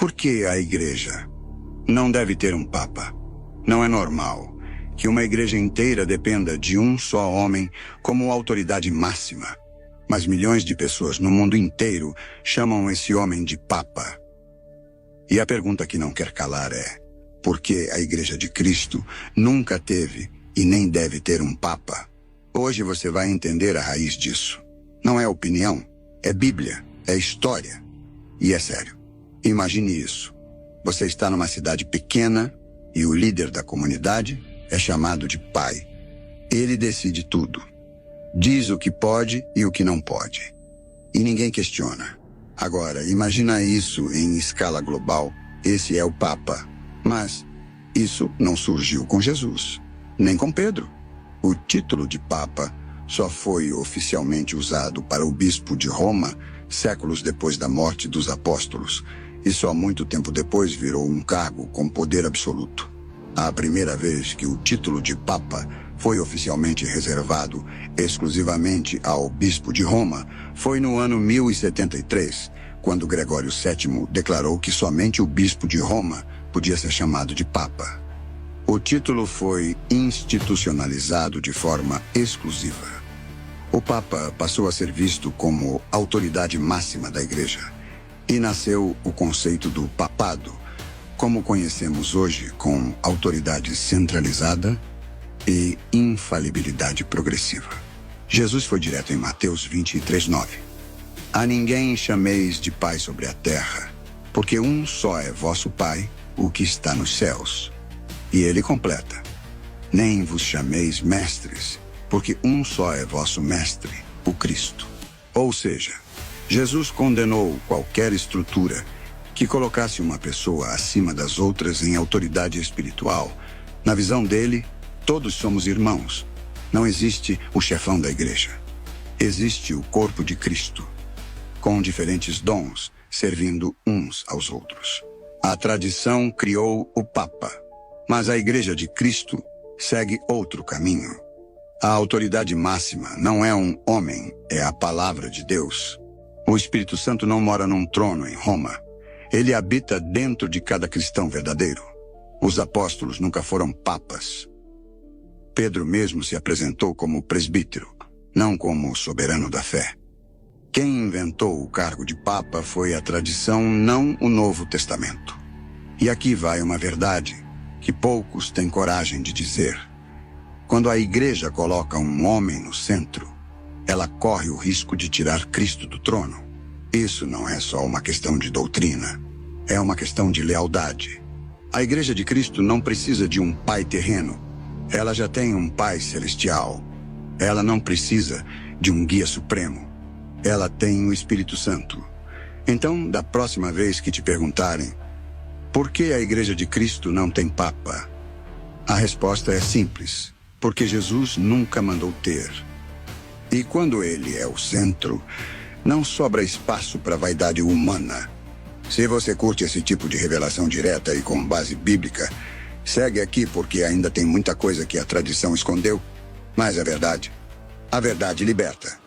Por que a igreja não deve ter um papa? Não é normal que uma igreja inteira dependa de um só homem como autoridade máxima. Mas milhões de pessoas no mundo inteiro chamam esse homem de papa. E a pergunta que não quer calar é: por que a Igreja de Cristo nunca teve e nem deve ter um papa? Hoje você vai entender a raiz disso. Não é opinião, é Bíblia, é história. E é sério. Imagine isso. Você está numa cidade pequena e o líder da comunidade é chamado de pai. Ele decide tudo. Diz o que pode e o que não pode. E ninguém questiona. Agora, imagina isso em escala global. Esse é o Papa. Mas isso não surgiu com Jesus, nem com Pedro. O título de Papa só foi oficialmente usado para o bispo de Roma séculos depois da morte dos apóstolos, e só muito tempo depois virou um cargo com poder absoluto. A primeira vez que o título de Papa foi oficialmente reservado exclusivamente ao bispo de Roma foi no ano 1073, quando Gregório VII declarou que somente o bispo de Roma podia ser chamado de Papa. O título foi institucionalizado de forma exclusiva. O Papa passou a ser visto como autoridade máxima da Igreja, e nasceu o conceito do papado, como conhecemos hoje, com autoridade centralizada e infalibilidade progressiva. Jesus foi direto em Mateus 23:9. A ninguém chameis de pai sobre a terra, porque um só é vosso Pai, o que está nos céus. E ele completa: nem vos chameis mestres, porque um só é vosso mestre, o Cristo. Ou seja, Jesus condenou qualquer estrutura que colocasse uma pessoa acima das outras em autoridade espiritual. Na visão dele, todos somos irmãos. Não existe o chefão da igreja. Existe o corpo de Cristo, com diferentes dons, servindo uns aos outros. A tradição criou o Papa, mas a Igreja de Cristo segue outro caminho. A autoridade máxima não é um homem, é a palavra de Deus. O Espírito Santo não mora num trono em Roma. Ele habita dentro de cada cristão verdadeiro. Os apóstolos nunca foram papas. Pedro mesmo se apresentou como presbítero, não como soberano da fé. Quem inventou o cargo de papa foi a tradição, não o Novo Testamento. E aqui vai uma verdade que poucos têm coragem de dizer. Quando a igreja coloca um homem no centro, ela corre o risco de tirar Cristo do trono. Isso não é só uma questão de doutrina, é uma questão de lealdade. A Igreja de Cristo não precisa de um pai terreno, ela já tem um pai celestial. Ela não precisa de um guia supremo, ela tem o Espírito Santo. Então, da próxima vez que te perguntarem por que a Igreja de Cristo não tem papa, a resposta é simples: porque Jesus nunca mandou ter. E quando ele é o centro, não sobra espaço para vaidade humana. Se você curte esse tipo de revelação direta e com base bíblica, segue aqui, porque ainda tem muita coisa que a tradição escondeu. Mas a verdade liberta.